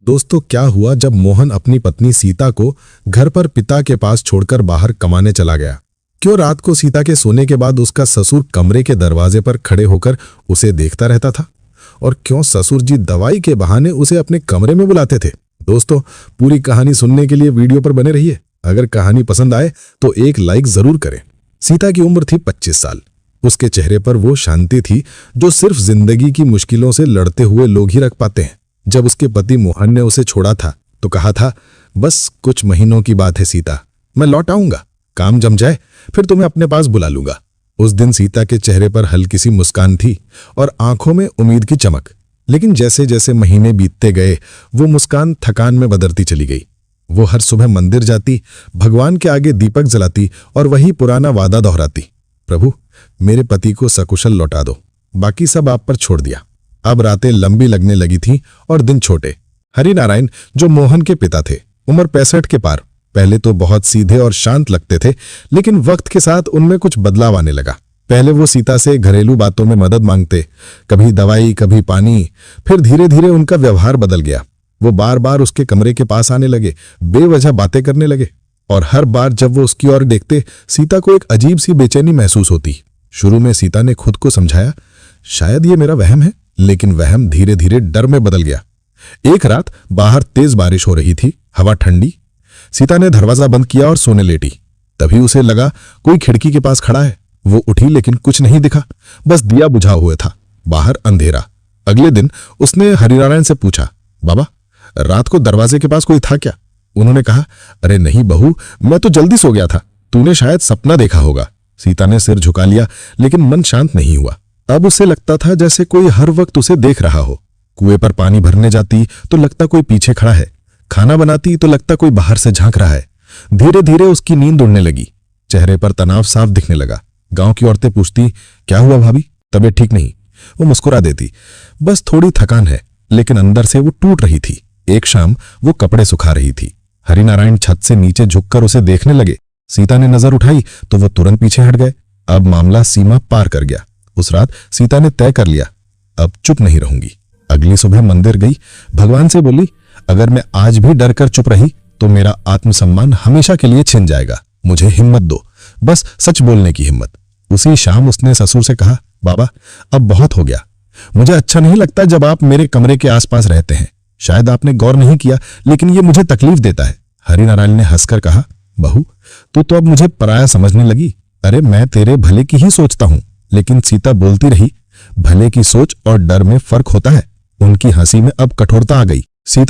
दोस्तों, क्या हुआ जब मोहन अपनी पत्नी सीता को घर पर पिता के पास छोड़कर बाहर कमाने चला गया। क्यों रात को सीता के सोने के बाद उसका ससुर कमरे के दरवाजे पर खड़े होकर उसे देखता रहता था, और क्यों ससुर जी दवाई के बहाने उसे अपने कमरे में बुलाते थे। दोस्तों, पूरी कहानी सुनने के लिए वीडियो पर बने रहिए। अगर कहानी पसंद आए तो एक लाइक जरूर करें। सीता की उम्र थी 25 साल। उसके चेहरे पर वो शांति थी जो सिर्फ जिंदगी की मुश्किलों से लड़ते हुए लोग ही रख पाते हैं। जब उसके पति मोहन ने उसे छोड़ा था तो कहा था, बस कुछ महीनों की बात है सीता, मैं लौट आऊंगा, काम जम जाए फिर तुम्हें अपने पास बुला लूंगा। उस दिन सीता के चेहरे पर हल्की सी मुस्कान थी और आंखों में उम्मीद की चमक। लेकिन जैसे जैसे महीने बीतते गए वो मुस्कान थकान में बदलती चली गई। वो हर सुबह मंदिर जाती, भगवान के आगे दीपक जलाती और वही पुराना वादा दोहराती, प्रभु मेरे पति को सकुशल लौटा दो, बाकी सब आप पर छोड़ दिया। अब रातें लंबी लगने लगी थीं और दिन छोटे। हरिनारायण, जो मोहन के पिता थे, उम्र 65 के पार, पहले तो बहुत सीधे और शांत लगते थे, लेकिन वक्त के साथ उनमें कुछ बदलाव आने लगा। पहले वो सीता से घरेलू बातों में मदद मांगते, कभी दवाई कभी पानी। फिर धीरे धीरे उनका व्यवहार बदल गया। वो बार बार उसके कमरे के पास आने लगे, बेवजह बातें करने लगे, और हर बार जब वो उसकी ओर देखते सीता को एक अजीब सी बेचैनी महसूस होती। शुरू में सीता ने खुद को समझाया, शायद ये मेरा वहम है, लेकिन वहम धीरे धीरे डर में बदल गया। एक रात बाहर तेज बारिश हो रही थी, हवा ठंडी। सीता ने दरवाजा बंद किया और सोने लेटी। तभी उसे लगा कोई खिड़की के पास खड़ा है। वो उठी लेकिन कुछ नहीं दिखा, बस दिया बुझा हुआ था, बाहर अंधेरा। अगले दिन उसने हरिनारायण से पूछा, बाबा रात को दरवाजे के पास कोई था क्या? उन्होंने कहा, अरे नहीं बहू, मैं तो जल्दी सो गया था, तूने शायद सपना देखा होगा। सीता ने सिर झुका लिया, लेकिन मन शांत नहीं हुआ। अब उसे लगता था जैसे कोई हर वक्त उसे देख रहा हो। कुएं पर पानी भरने जाती तो लगता कोई पीछे खड़ा है, खाना बनाती तो लगता कोई बाहर से झांक रहा है। धीरे धीरे उसकी नींद उड़ने लगी, चेहरे पर तनाव साफ दिखने लगा। गांव की औरतें पूछती, क्या हुआ भाभी, तबीयत ठीक नहीं? वो मुस्कुरा देती, बस थोड़ी थकान है, लेकिन अंदर से वो टूट रही थी। एक शाम वो कपड़े सुखा रही थी। हरिनारायण छत से नीचे झुककर उसे देखने लगे। सीता ने नजर उठाई तो वो तुरंत पीछे हट गए। अब मामला सीमा पार कर गया। उस रात सीता ने तय कर लिया, अब चुप नहीं रहूंगी। अगली सुबह मंदिर गई, भगवान से बोली, अगर मैं आज भी डर कर चुप रही तो मेरा आत्मसम्मान हमेशा के लिए छिन जाएगा। मुझे हिम्मत दो, बस सच बोलने की हिम्मत। उसी शाम उसने ससुर से कहा, बाबा अब बहुत हो गया, मुझे अच्छा नहीं लगता जब आप मेरे कमरे के आसपास रहते हैं। शायद आपने गौर नहीं किया, लेकिन ये मुझे तकलीफ देता है। हरिनारायण ने हंसकर कहा, बहू तू तो अब मुझे पराया समझने लगी। अरे मैं तेरे भले की ही सोचता हूं। लेकिन सीता बोलती रही, भले की सोच और डर में फर्क होता है। उनकी हंसी में अब कठोरता आ गई। सीता